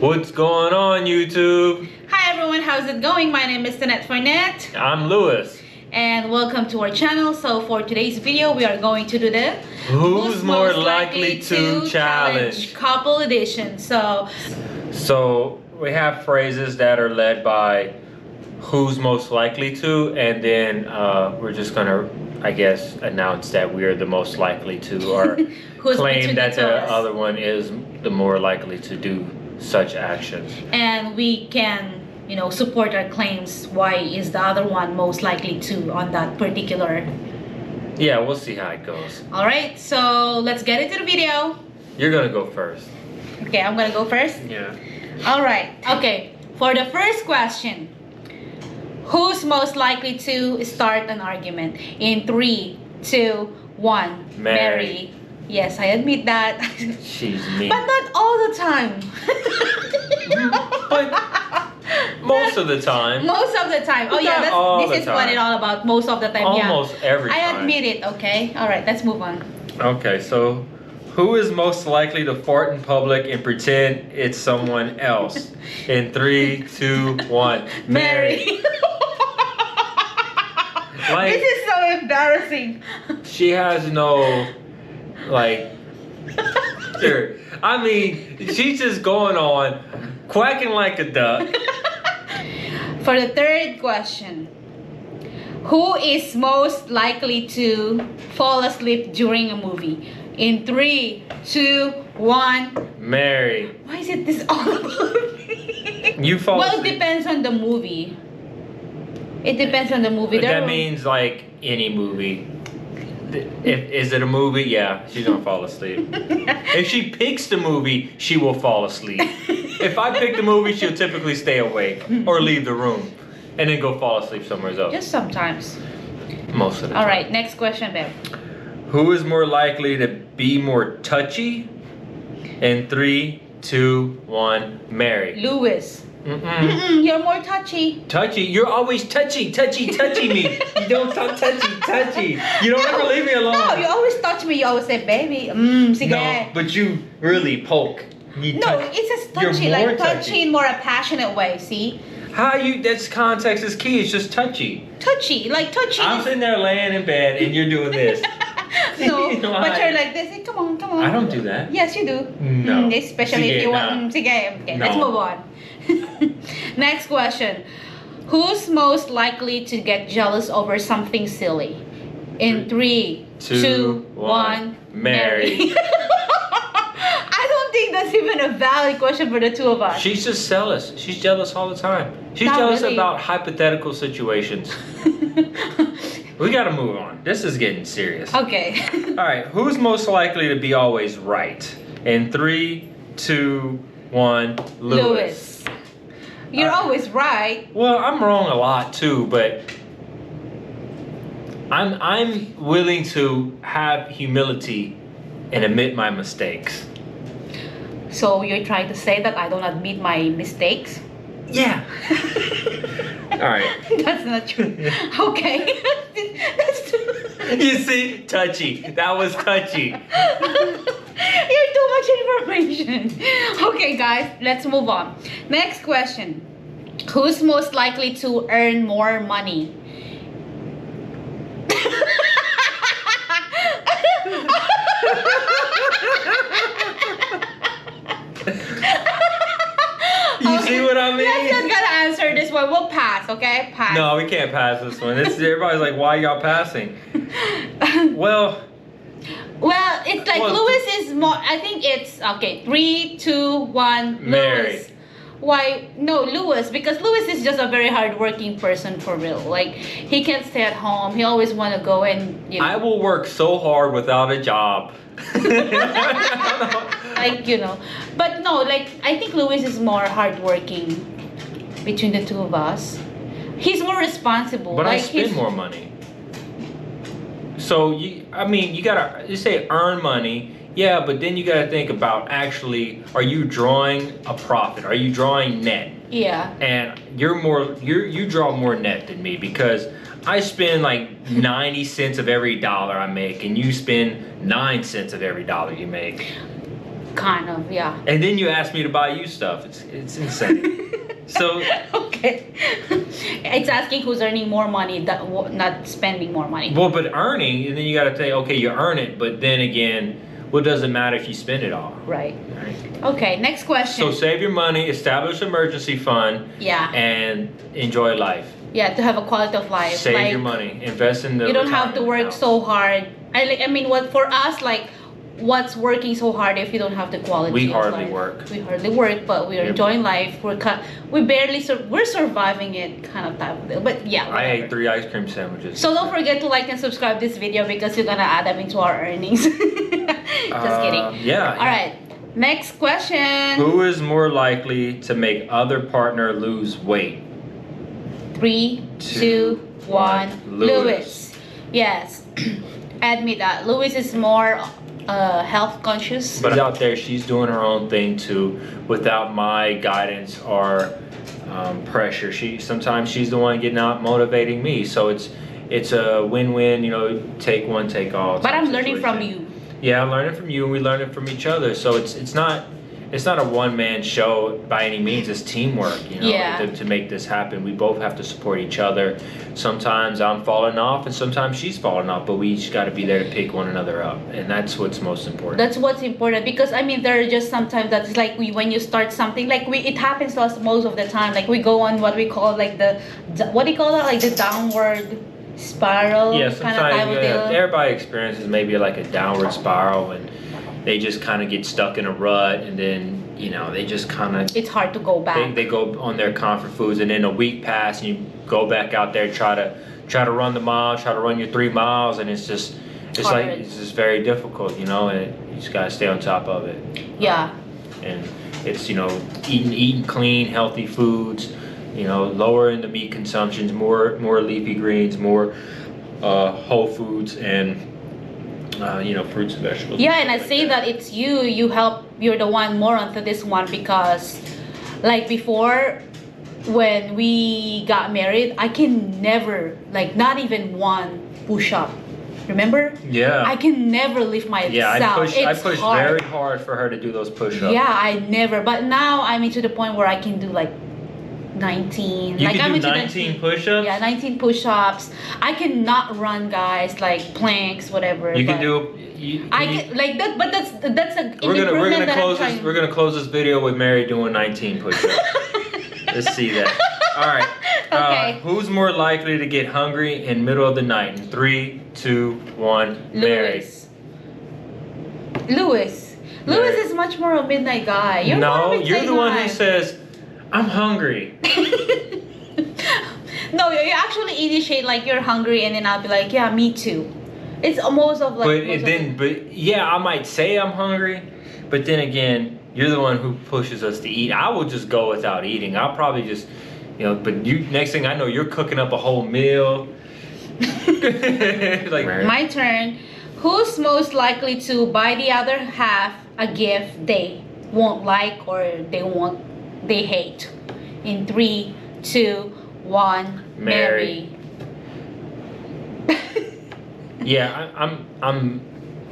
What's going on, YouTube? Hi everyone, how's it going? My name is TonetteFournet. I'm Lewis. And welcome to our channel. So for today's video, we are going to do the Who's more likely to challenge? Couple edition. So we have phrases that are led by who's most likely to, and then we're just gonna, I guess, announce that we are the most likely to, or claim that the other one is the more likely to do such actions. And we can, support our claims. Why is the other one most likely to on that particular? Yeah, we'll see how it goes. All right, so let's get into the video. You're gonna go first. Okay, I'm gonna go first. Yeah. All right. Okay. For the first question, who's most likely to start an argument? In 3, 2, 1. Mary. Yes, I admit that. She's mean. But not all the time. But most of the time. Most of the time. Oh yeah, this is what it's all about. Most of the time. Almost every time. I admit it. Okay. All right. Let's move on. Okay. So, who is most likely to fart in public and pretend it's someone else? In 3, 2, 1. Mary. Like, this is so embarrassing. She has no, sure. I mean, she's just going on, quacking like a duck. For the third question, who is most likely to fall asleep during a movie? In 3, 2, 1. Mary. Why is it this all about me? You fall asleep. Well, it depends on the movie. It depends on the movie. That means like any movie. Is it a movie? Yeah, she's gonna fall asleep. If she picks the movie, she will fall asleep. If I pick the movie, she'll typically stay awake or leave the room and then go fall asleep somewhere else. Just sometimes. Most of the time. All right, next question, babe. Who is more likely to be more touchy? In 3, 2, 1. Mary. Lewis. You're more touchy. Touchy? You're always touchy me. You don't stop touchy. You don't ever leave me alone. No, you always touch me. You always say, baby, sige. No, but you really poke. It's just touchy, like touchy in more a passionate way, see? That's context is key, it's just touchy. Touchy, like touchy. I'm sitting there laying in bed and you're doing this. No, but you're like this, come on. I don't do that. Yes, you do. No. Especially if you want, sige. Okay, let's move on. Next question. Who's most likely to get jealous over something silly? In 3, 2, 1. Mary. I don't think that's even a valid question for the two of us. She's just jealous. She's jealous all the time. She's jealous about hypothetical situations. We gotta move on. This is getting serious. Okay. Alright, who's most likely to be always right? In 3, 2, 1. Lewis. You're always right. Well, I'm wrong a lot too, but I'm willing to have humility and admit my mistakes. So you're trying to say that I don't admit my mistakes? Yeah. All right. That's not true. Okay. That's true. You see, touchy. That was touchy. You're too much information. Okay, guys, let's move on. Next question. Who's most likely to earn more money? You see what I mean? Let's not gonna answer this one. We'll pass, okay? Pass. No, we can't pass this one. Everybody's like, why y'all passing? Well, it's like Lewis is more. I think it's okay. 3, 2, 1. Mary. Lewis. Why? No, Lewis. Because Lewis is just a very hardworking person for real. Like he can't stay at home. He always want to go and I will work so hard without a job. But no, I think Lewis is more hardworking between the two of us. He's more responsible. But I spend more money. So you gotta say earn money. Yeah, but then you gotta think about actually, are you drawing a profit? Are you drawing net? Yeah. And you draw more net than me because I spend like 90 cents of every dollar I make, and you spend 9 cents of every dollar you make. Kind of, yeah. And then you ask me to buy you stuff. It's insane. So okay, it's asking who's earning more money, not spending more money. well, but earning, and then you got to say, okay, you earn it, but then again, what does it matter if you spend it all? Right. Okay, next question. So save your money, establish an emergency fund, yeah, and enjoy life. Yeah, to have a quality of life. Save like, your money, invest in the. You don't have to work so hard. I mean, what for us, like, what's working so hard if you don't have the quality we of hardly life? work. We hardly work, but we're enjoying life. We barely we're surviving it, kind of type of deal. But yeah, whatever. I ate 3 ice cream sandwiches. So don't forget to like and subscribe this video because you're gonna add them into our earnings. Just kidding. Yeah. All right. Next question. Who is more likely to make other partner lose weight? 3, 2, 1. Lewis. Yes. Admit that Lewis is more health conscious. But out there, she's doing her own thing too, without my guidance or pressure. Sometimes she's the one getting out motivating me. So it's a win-win. You know, take one, take all. But I'm learning from you. Yeah, I'm learning from you, and we learn it from each other. So it's not a one-man show by any means. It's teamwork, you know, to make this happen. We both have to support each other. Sometimes I'm falling off, and sometimes she's falling off, but we each got to be there to pick one another up, and that's what's most important. That's what's important, because I mean, there are just sometimes that's like when you start something, like it happens to us most of the time. Like we go on what we call like what do you call that? Like the downward spiral. Yeah, kind sometimes of everybody experiences maybe like a downward spiral, and they just kind of get stuck in a rut, and then you know they just kind of. It's hard to go back. They go on their comfort foods, and then a week passes, and you go back out there, try to run the mile, try to run your 3 miles, and it's just very difficult, you know, and you just gotta stay on top of it. Yeah. And it's, you know, eating clean, healthy foods, you know, lowering the meat consumptions, more leafy greens, more whole foods, and you know, fruits and vegetables. Yeah, and I say that it's you're the one more onto this one, because like before when we got married, I can never, like, not even one push-up. Remember? Yeah. I can never lift myself. Yeah, I pushed hard. very hard for her to do those push-ups. Yeah, I never. But now I'm into the point where I can do like 19. You like can I'm do into 19 push-ups? Yeah, 19 push-ups. I cannot run, guys, like planks, whatever. You can do. I can, like that, but that's an we're gonna that close I'm this. We're gonna close this video with Mary doing 19 push-ups. Let's see that. All right. Okay. Who's more likely to get hungry in middle of the night? In 3, 2, 1. Mary. Lewis is much more a midnight guy. You're the one who says, "I'm hungry." No, you actually initiate like you're hungry, and then I'll be like, "Yeah, me too." It's almost of like. But yeah, I might say I'm hungry, but then again, you're the one who pushes us to eat. I will just go without eating. I'll probably just, you know. But next thing I know, you're cooking up a whole meal. Like my turn. Who's most likely to buy the other half a gift they won't like or they hate? In 3, 2, 1. Mary. Yeah, I'm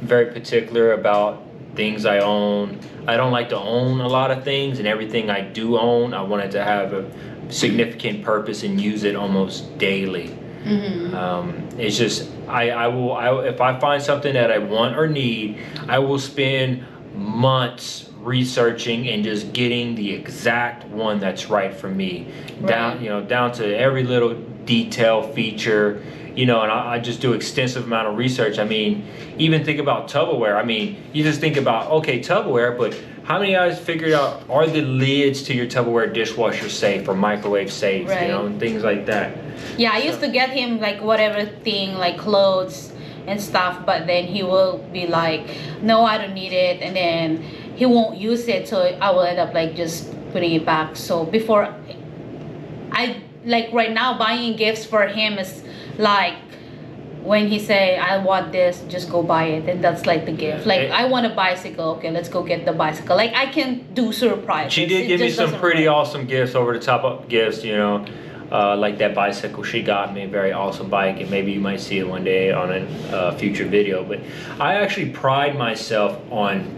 very particular about things I own. I don't like to own a lot of things, and everything I do own, I want it to have a significant purpose and use it almost daily. Mm-hmm. It's just I will if I find something that I want or need, I will spend months researching and just getting the exact one that's right for me, down to every little detail, feature, you know. And I just do extensive amount of research. I mean, even think about Tupperware. I mean, you just think about, okay, Tupperware, but how many guys figured out, are the lids to your Tupperware dishwasher safe or microwave safe, you know, and things like that. Yeah, I used to get him like whatever thing, like clothes and stuff, but then he will be like, no, I don't need it, and then he won't use it, so I will end up like just putting it back. So before, I like right now buying gifts for him is like, when he say, I want this, just go buy it, and that's like the gift. Like, I want a bicycle, okay, let's go get the bicycle. Like, I can do surprises. She did give me some pretty awesome gifts, over the top up gifts, you know, like that bicycle she got me, a very awesome bike, and maybe you might see it one day on a future video. But I actually pride myself on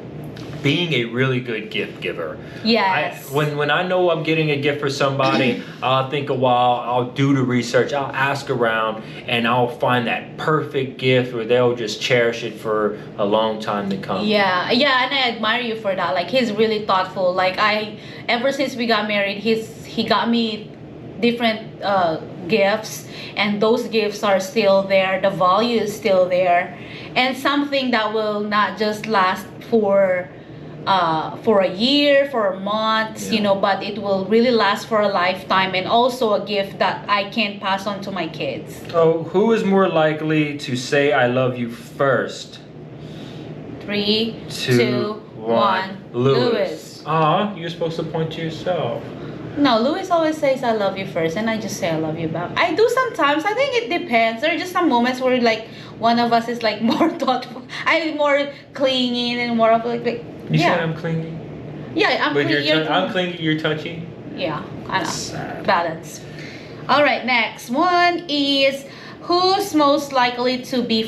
being a really good gift giver. Yes. When I know I'm getting a gift for somebody, I'll think a while, I'll do the research, I'll ask around, and I'll find that perfect gift where they'll just cherish it for a long time to come. Yeah, and I admire you for that. Like, he's really thoughtful. Like, ever since we got married, he got me different gifts, and those gifts are still there. The value is still there, and something that will not just last for a year, for a month, but it will really last for a lifetime, and also a gift that I can pass on to my kids. So, who is more likely to say I love you first? 3, 2, 1. Lewis. Aw, you're supposed to point to yourself. No, Lewis always says I love you first, and I just say I love you back. I do sometimes. I think it depends. There are just some moments where like one of us is like more thoughtful. I'm more clingy and more of like You said I'm clingy? Yeah, I'm clingy. I'm clingy, you're touchy? Yeah, I know. Sad. Balance. Alright, next one is who's most likely to be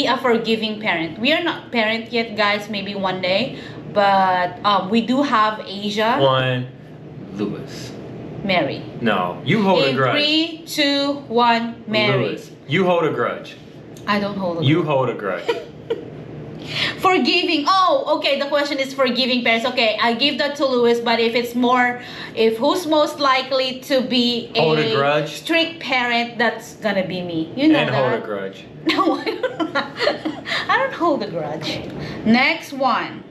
a forgiving parent? We are not parent yet, guys, maybe one day. But we do have Asia. 1. Lewis. Mary. No, you hold a grudge. 3, 2, 1, Mary. Lewis. You hold a grudge. I don't hold a grudge. You hold a grudge. Forgiving. Oh, okay. The question is forgiving parents. Okay, I give that to Lewis. But if who's most likely to be hold a grudge? Strict parent, that's gonna be me. You know and that. Hold a grudge. No, I don't hold a grudge. Next one.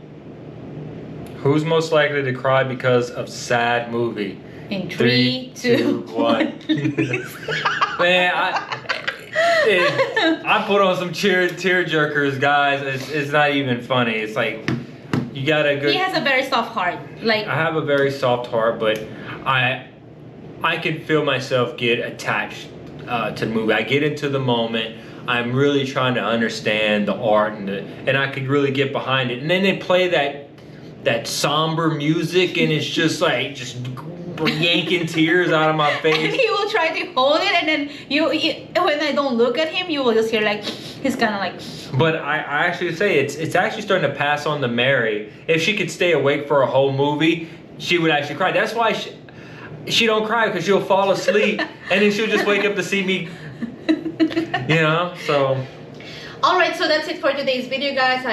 Who's most likely to cry because of sad movie? In 3, 2, 1. Man, I put on some tear jerkers, guys. It's not even funny. It's like you got a good. He has a very soft heart. Like I have a very soft heart, but I can feel myself get attached to the movie. I get into the moment. I'm really trying to understand the art and I could really get behind it. And then they play that somber music, and it's just like yanking tears out of my face. And he will try to hold it, and then you when I don't look at him, you will just hear like he's kind of like. But I actually say it's actually starting to pass on to Mary. If she could stay awake for a whole movie, she would actually cry. That's why she don't cry, because she'll fall asleep and then she'll just wake up to see me. So. Alright, so that's it for today's video, guys.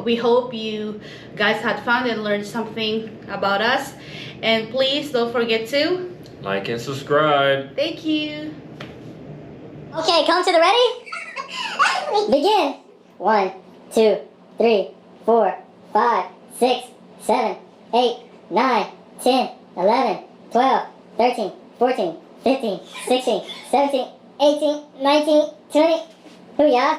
We hope you guys had fun and learned something about us. And please don't forget to like and subscribe. Thank you. Okay, come to the ready? Begin. 1, 2, 3, 4, 5, 6, 7, 8, 9, 10, 11, 12, 13, 14, 15, 16, 17, 18, 19, 20. Booyah.